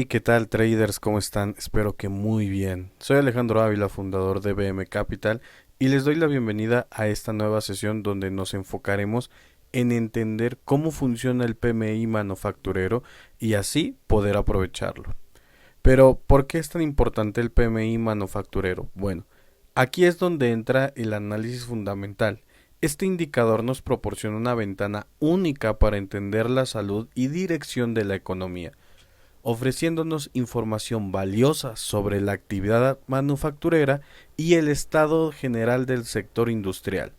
Hey, ¿qué tal traders? ¿Cómo están? Espero que muy bien. Soy Alejandro Ávila, fundador de BM Capital, y les doy la bienvenida a esta nueva sesión donde nos enfocaremos en entender cómo funciona el PMI manufacturero y así poder aprovecharlo. Pero, ¿por qué es tan importante el PMI manufacturero? Bueno, aquí es donde entra el análisis fundamental. Este indicador nos proporciona una ventana única para entender la salud y dirección de la economía, ofreciéndonos información valiosa sobre la actividad manufacturera y el estado general del sector industrial.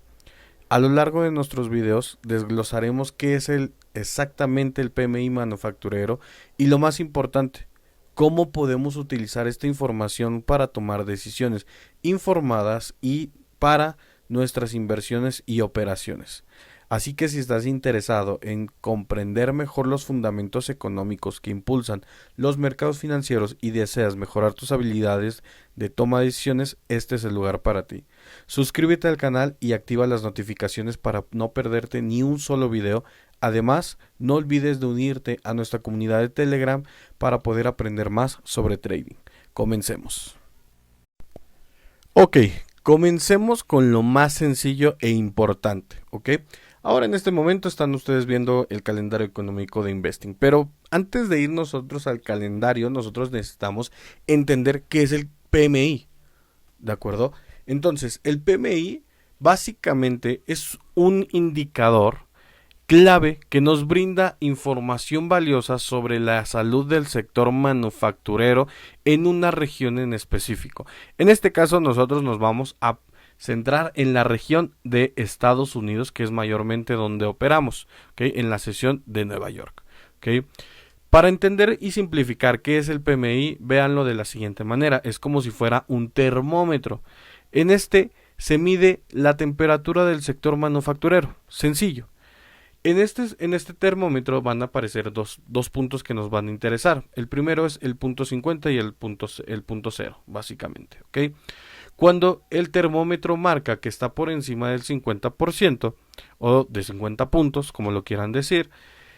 A lo largo de nuestros videos desglosaremos qué es exactamente el PMI manufacturero y lo más importante, cómo podemos utilizar esta información para tomar decisiones informadas y para nuestras inversiones y operaciones. Así que si estás interesado en comprender mejor los fundamentos económicos que impulsan los mercados financieros y deseas mejorar tus habilidades de toma de decisiones, este es el lugar para ti. Suscríbete al canal y activa las notificaciones para no perderte ni un solo video. Además, no olvides de unirte a nuestra comunidad de Telegram para poder aprender más sobre trading. Comencemos. Ok, comencemos con lo más sencillo e importante, ¿ok? Ahora en este momento están ustedes viendo el calendario económico de Investing, pero antes de ir nosotros al calendario, nosotros necesitamos entender qué es el PMI, ¿de acuerdo? Entonces, el PMI básicamente es un indicador clave que nos brinda información valiosa sobre la salud del sector manufacturero en una región en específico. En este caso nosotros nos vamos a centrar en la región de Estados Unidos, que es mayormente donde operamos, ¿okay? En la sesión de Nueva York. ¿Okay? Para entender y simplificar qué es el PMI, véanlo de la siguiente manera. Es como si fuera un termómetro. En este se mide la temperatura del sector manufacturero. Sencillo. En este termómetro van a aparecer dos puntos que nos van a interesar. El primero es el punto 50 y el punto 0, básicamente. ¿Okay? Cuando el termómetro marca que está por encima del 50% o de 50 puntos, como lo quieran decir,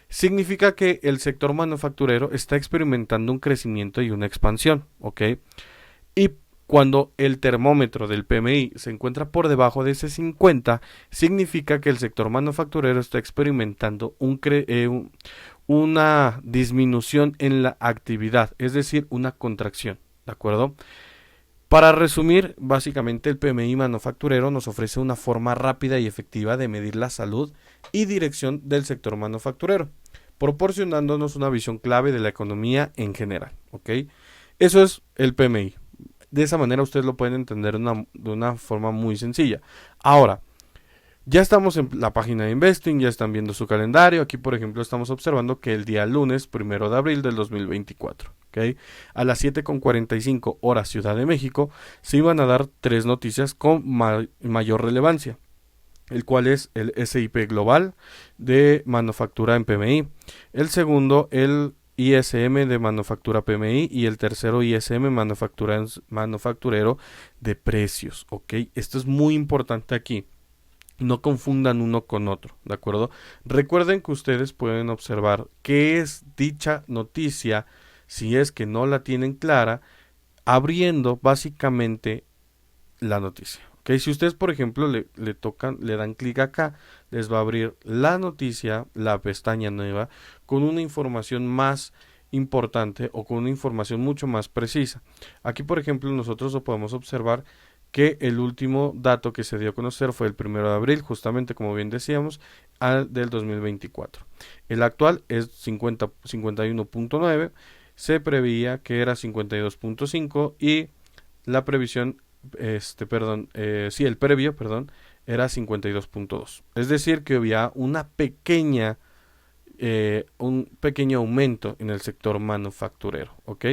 significa que el sector manufacturero está experimentando un crecimiento y una expansión. ¿Okay? Y cuando el termómetro del PMI se encuentra por debajo de ese 50, significa que el sector manufacturero está experimentando una disminución en la actividad, es decir, una contracción. ¿De acuerdo? Para resumir, básicamente el PMI manufacturero nos ofrece una forma rápida y efectiva de medir la salud y dirección del sector manufacturero, proporcionándonos una visión clave de la economía en general. ¿Ok? Eso es el PMI. De esa manera ustedes lo pueden entender de una forma muy sencilla. Ahora, ya estamos en la página de Investing, ya están viendo su calendario. Aquí, por ejemplo, estamos observando que el día lunes, 1 de abril del 2024, ¿okay? A las 7:45 horas Ciudad de México, se iban a dar tres noticias con mayor relevancia, el cual es el S&P Global de manufactura en PMI, el segundo, el ISM de manufactura PMI y el tercero ISM manufacturero de precios, ¿ok? Esto es muy importante aquí. No confundan uno con otro, ¿de acuerdo? Recuerden que ustedes pueden observar qué es dicha noticia si es que no la tienen clara, abriendo básicamente la noticia. ¿Okay? Si ustedes, por ejemplo, le dan clic acá, les va a abrir la noticia, la pestaña nueva, con una información más importante o con una información mucho más precisa. Aquí, por ejemplo, nosotros lo podemos observar que el último dato que se dio a conocer fue el 1 de abril, justamente como bien decíamos, del 2024. El actual es 51.9, se preveía que era 52.5 y la previsión, el previo, era 52.2. Es decir, que había un pequeño aumento en el sector manufacturero, ¿ok?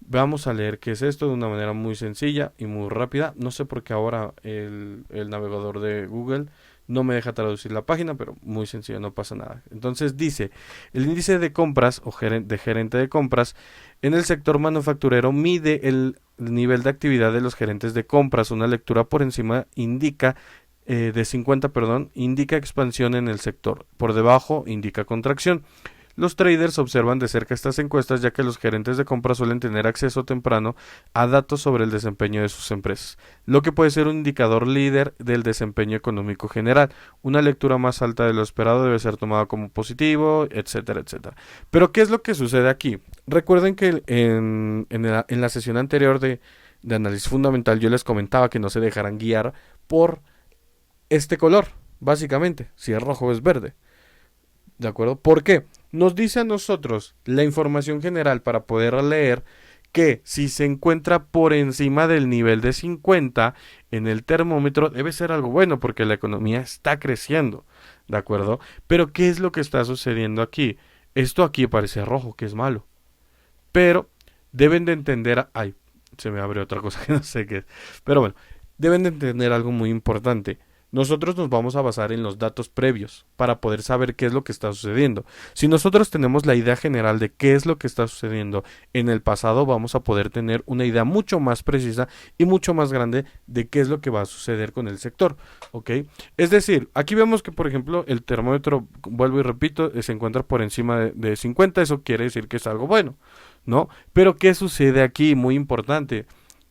Vamos a leer qué es esto de una manera muy sencilla y muy rápida. No sé por qué ahora el navegador de Google no me deja traducir la página, pero muy sencillo, no pasa nada. Entonces dice, el índice de compras o gerente de compras en el sector manufacturero mide el nivel de actividad de los gerentes de compras. Una lectura por encima de 50, indica expansión en el sector. Por debajo indica contracción. Los traders observan de cerca estas encuestas ya que los gerentes de compra suelen tener acceso temprano a datos sobre el desempeño de sus empresas, lo que puede ser un indicador líder del desempeño económico general. Una lectura más alta de lo esperado debe ser tomada como positivo, etcétera, etcétera. Pero ¿qué es lo que sucede aquí? Recuerden que en la sesión anterior de análisis fundamental yo les comentaba que no se dejaran guiar por este color, básicamente, si es rojo o es verde. ¿De acuerdo? ¿Por qué? Nos dice a nosotros la información general para poder leer que si se encuentra por encima del nivel de 50 en el termómetro debe ser algo bueno porque la economía está creciendo, ¿de acuerdo? Pero ¿qué es lo que está sucediendo aquí? Esto aquí parece rojo, que es malo, pero deben de entender, ay, se me abre otra cosa que no sé qué es, pero bueno, deben de entender algo muy importante. Nosotros nos vamos a basar en los datos previos para poder saber qué es lo que está sucediendo. Si nosotros tenemos la idea general de qué es lo que está sucediendo en el pasado, vamos a poder tener una idea mucho más precisa y mucho más grande de qué es lo que va a suceder con el sector, ¿ok? Es decir, aquí vemos que, por ejemplo, el termómetro, vuelvo y repito, se encuentra por encima de 50, eso quiere decir que es algo bueno, ¿no? Pero ¿qué sucede aquí? Muy importante.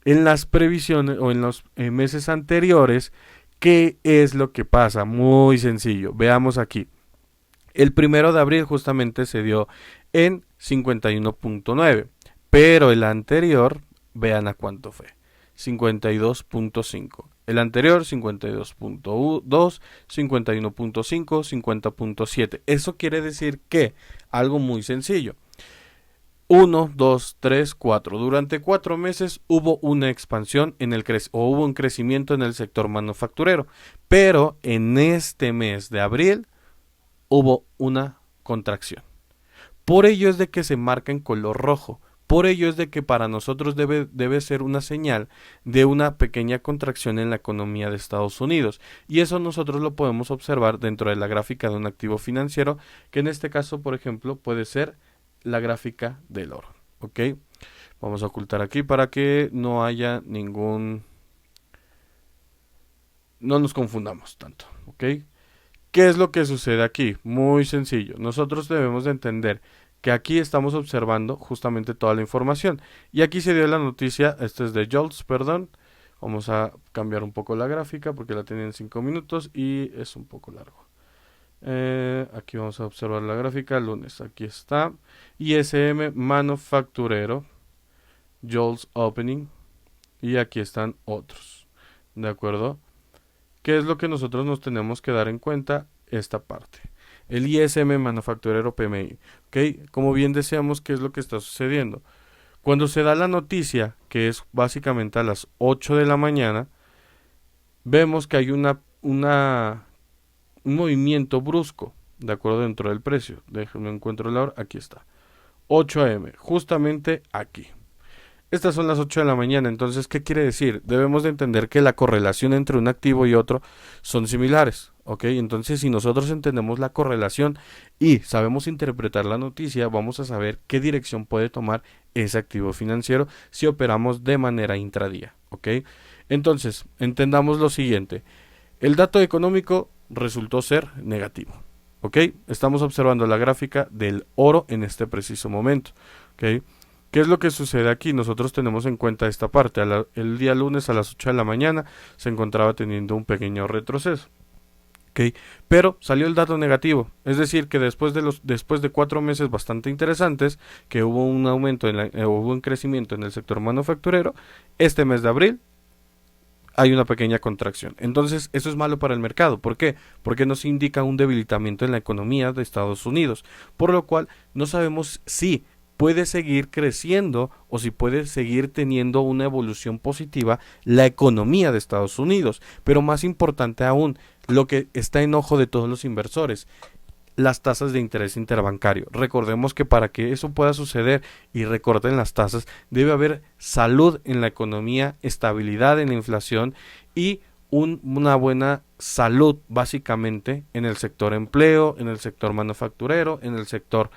En las previsiones o en los meses anteriores, ¿qué es lo que pasa? Muy sencillo. Veamos aquí. El 1 de abril justamente se dio en 51.9, pero el anterior, vean a cuánto fue. 52.5. El anterior 52.2, 51.5, 50.7. Eso quiere decir que algo muy sencillo. 1, 2, 3, 4. Durante 4 meses hubo una expansión o hubo un crecimiento en el sector manufacturero, pero en este mes de abril hubo una contracción. Por ello es de que se marca en color rojo. Por ello es de que para nosotros debe ser una señal de una pequeña contracción en la economía de Estados Unidos. Y eso nosotros lo podemos observar dentro de la gráfica de un activo financiero, que en este caso, por ejemplo, puede ser la gráfica del oro, ¿ok? Vamos a ocultar aquí para que no haya no nos confundamos tanto, ¿ok? ¿Qué es lo que sucede aquí? Muy sencillo. Nosotros debemos de entender que aquí estamos observando justamente toda la información. Y aquí se dio la noticia, este es de Jolts, perdón. Vamos a cambiar un poco la gráfica porque la tenía en 5 minutos y es un poco largo. Aquí vamos a observar la gráfica, lunes, aquí está. ISM manufacturero, Jolts Opening, y aquí están otros. ¿De acuerdo? ¿Qué es lo que nosotros nos tenemos que dar en cuenta? Esta parte. El ISM manufacturero PMI. ¿Ok? Como bien deseamos, ¿qué es lo que está sucediendo? Cuando se da la noticia, que es básicamente a las 8 de la mañana, vemos que hay un movimiento brusco, de acuerdo, dentro del precio. Déjenme encuentro la hora, aquí está. 8 AM, justamente aquí. Estas son las 8 de la mañana, entonces, ¿qué quiere decir? Debemos de entender que la correlación entre un activo y otro son similares, ¿ok? Entonces, si nosotros entendemos la correlación y sabemos interpretar la noticia, vamos a saber qué dirección puede tomar ese activo financiero si operamos de manera intradía, ¿ok? Entonces, entendamos lo siguiente. El dato económico resultó ser negativo, ¿ok? Estamos observando la gráfica del oro en este preciso momento, ¿ok? ¿Qué es lo que sucede aquí? Nosotros tenemos en cuenta esta parte. El día lunes a las 8 de la mañana se encontraba teniendo un pequeño retroceso. ¿Okay? Pero salió el dato negativo. Es decir, que después de 4 meses bastante interesantes, que hubo un aumento, hubo un crecimiento en el sector manufacturero, este mes de abril hay una pequeña contracción. Entonces, eso es malo para el mercado. ¿Por qué? Porque nos indica un debilitamiento en la economía de Estados Unidos. Por lo cual, no sabemos si puede seguir creciendo o si puede seguir teniendo una evolución positiva la economía de Estados Unidos. Pero más importante aún, lo que está en ojo de todos los inversores, las tasas de interés interbancario. Recordemos que para que eso pueda suceder y recorten las tasas, debe haber salud en la economía, estabilidad en la inflación y una buena salud básicamente en el sector empleo, en el sector manufacturero, en el sector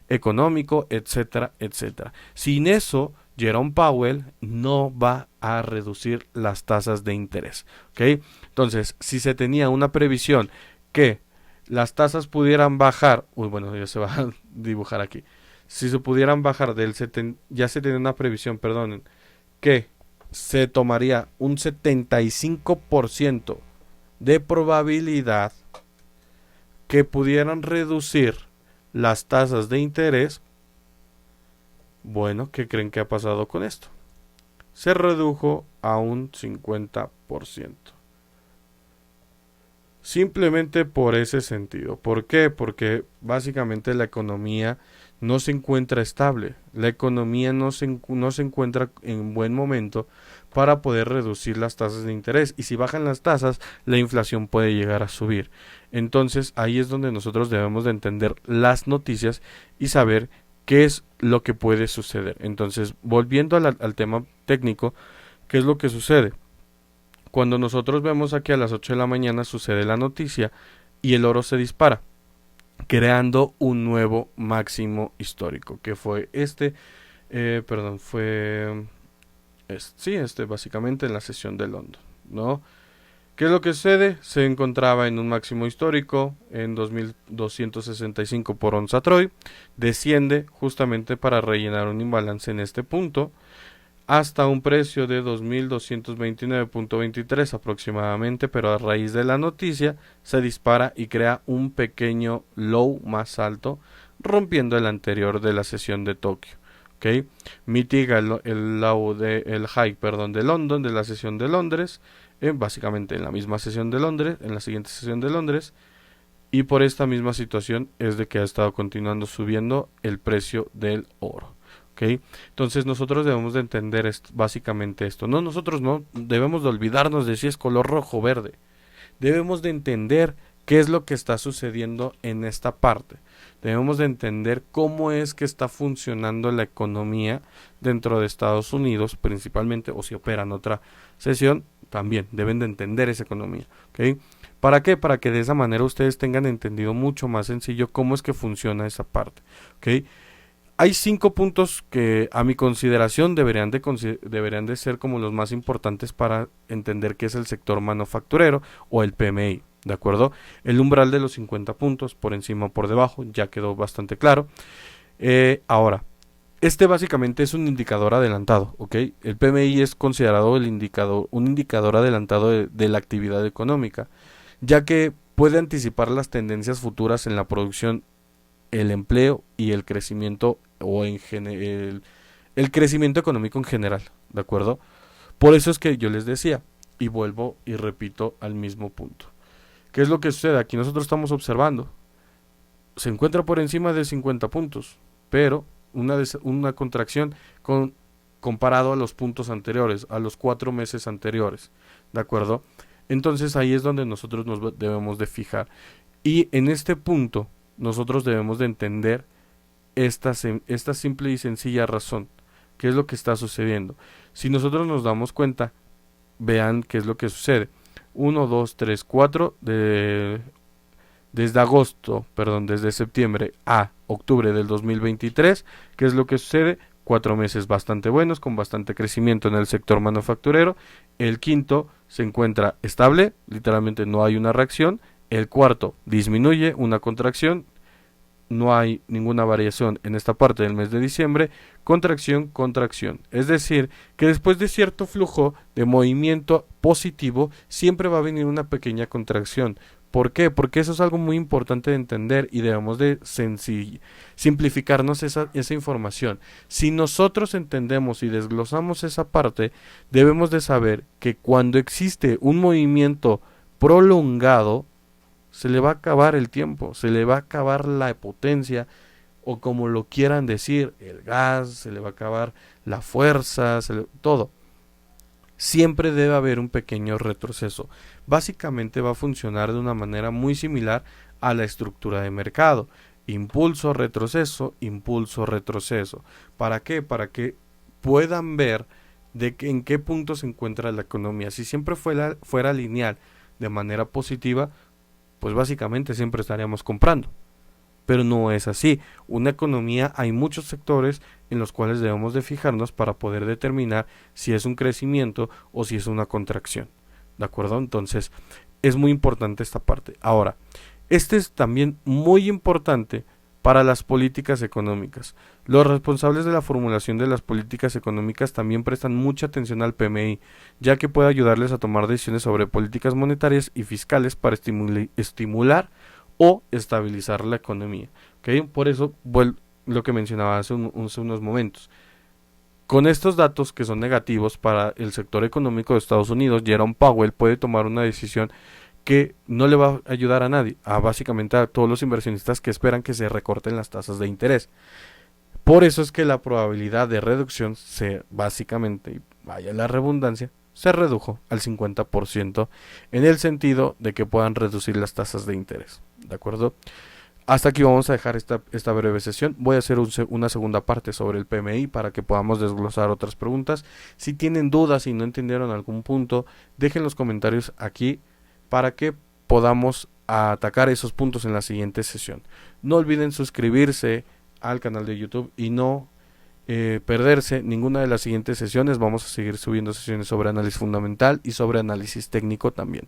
económico, etcétera, etcétera. Sin eso, Jerome Powell no va a reducir las tasas de interés, ¿ok? Entonces, si se tenía una previsión que las tasas pudieran bajar, bueno, ya se va dibujar aquí. Si se pudieran bajar ya se tiene una previsión, perdonen, que se tomaría un 75% de probabilidad que pudieran reducir las tasas de interés. Bueno, ¿qué creen que ha pasado con esto? Se redujo a un 50%. Simplemente por ese sentido. ¿Por qué? Porque básicamente la economía no se encuentra estable. La economía no se encuentra en buen momento para poder reducir las tasas de interés. Y si bajan las tasas, la inflación puede llegar a subir. Entonces ahí es donde nosotros debemos de entender las noticias y saber qué es lo que puede suceder. Entonces, volviendo al tema técnico, ¿qué es lo que sucede? Cuando nosotros vemos aquí a las 8 de la mañana sucede la noticia y el oro se dispara, creando un nuevo máximo histórico, que fue básicamente en la sesión de London, ¿no? ¿Qué es lo que sucede? Se encontraba en un máximo histórico en 2265 por onza Troy, desciende justamente para rellenar un imbalance en este punto, hasta un precio de 2229.23 aproximadamente, pero a raíz de la noticia se dispara y crea un pequeño low más alto, rompiendo el anterior de la sesión de Tokio. ¿Okay? Mitiga el high, de London, de la sesión de Londres, básicamente en la misma sesión de Londres, en la siguiente sesión de Londres, y por esta misma situación es de que ha estado continuando subiendo el precio del oro. ¿Okay? Entonces nosotros debemos de entender básicamente esto. Nosotros no debemos de olvidarnos de si es color rojo o verde. Debemos de entender qué es lo que está sucediendo en esta parte. Debemos de entender cómo es que está funcionando la economía dentro de Estados Unidos, principalmente, o si operan otra sesión, también deben de entender esa economía. ¿Okay? ¿Para qué? Para que de esa manera ustedes tengan entendido mucho más sencillo cómo es que funciona esa parte. ¿Okay? Hay 5 puntos que a mi consideración deberían de ser como los más importantes para entender qué es el sector manufacturero o el PMI, ¿de acuerdo? El umbral de los 50 puntos, por encima o por debajo, ya quedó bastante claro. Ahora, este básicamente es un indicador adelantado, ¿ok? El PMI es considerado un indicador adelantado de la actividad económica, ya que puede anticipar las tendencias futuras en la producción, el empleo y el crecimiento el crecimiento económico en general, ¿de acuerdo? Por eso es que yo les decía, y vuelvo y repito al mismo punto. ¿Qué es lo que sucede? Aquí nosotros estamos observando, se encuentra por encima de 50 puntos, pero una contracción comparado a los puntos anteriores, a los 4 meses anteriores, ¿de acuerdo? Entonces ahí es donde nosotros nos debemos de fijar. Y en este punto nosotros debemos de entender esta simple y sencilla razón. ¿Qué es lo que está sucediendo? Si nosotros nos damos cuenta, vean qué es lo que sucede. 1, 2, 3, 4 desde septiembre a octubre del 2023, ¿qué es lo que sucede? 4 meses bastante buenos, con bastante crecimiento en el sector manufacturero. El quinto se encuentra estable, literalmente no hay una reacción. El cuarto disminuye, una contracción, no hay ninguna variación en esta parte del mes de diciembre, contracción, contracción. Es decir, que después de cierto flujo de movimiento positivo, siempre va a venir una pequeña contracción. ¿Por qué? Porque eso es algo muy importante de entender y debemos de simplificarnos esa información. Si nosotros entendemos y desglosamos esa parte, debemos de saber que cuando existe un movimiento prolongado, se le va a acabar el tiempo, se le va a acabar la potencia, o como lo quieran decir, el gas, se le va a acabar la fuerza, todo. Siempre debe haber un pequeño retroceso. Básicamente va a funcionar de una manera muy similar a la estructura de mercado. Impulso, retroceso, impulso, retroceso. ¿Para qué? Para que puedan ver en qué punto se encuentra la economía. Si siempre fuera lineal de manera positiva, pues básicamente siempre estaríamos comprando. Pero no es así. Una economía, hay muchos sectores en los cuales debemos de fijarnos para poder determinar si es un crecimiento o si es una contracción. ¿De acuerdo? Entonces, es muy importante esta parte. Ahora, este es también muy importante para las políticas económicas. Los responsables de la formulación de las políticas económicas también prestan mucha atención al PMI, ya que puede ayudarles a tomar decisiones sobre políticas monetarias y fiscales para estimular o estabilizar la economía. ¿Okay? Por eso, lo que mencionaba hace unos momentos. Con estos datos que son negativos para el sector económico de Estados Unidos, Jerome Powell puede tomar una decisión que no le va a ayudar a nadie, básicamente a todos los inversionistas que esperan que se recorten las tasas de interés. Por eso es que la probabilidad de reducción básicamente, y vaya la redundancia, se redujo al 50% en el sentido de que puedan reducir las tasas de interés. ¿De acuerdo? Hasta aquí vamos a dejar esta breve sesión. Voy a hacer una segunda parte sobre el PMI para que podamos desglosar otras preguntas. Si tienen dudas y no entendieron algún punto, dejen los comentarios aquí para que podamos atacar esos puntos en la siguiente sesión. No olviden suscribirse al canal de YouTube y no perderse ninguna de las siguientes sesiones. Vamos a seguir subiendo sesiones sobre análisis fundamental y sobre análisis técnico también.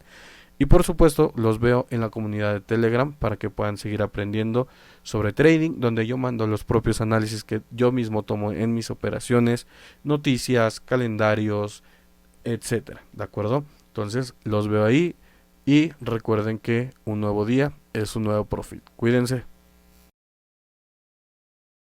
Y por supuesto los veo en la comunidad de Telegram para que puedan seguir aprendiendo sobre trading, donde yo mando los propios análisis que yo mismo tomo en mis operaciones, noticias, calendarios, etcétera. ¿De acuerdo? Entonces los veo ahí y recuerden que un nuevo día es un nuevo profit. Cuídense.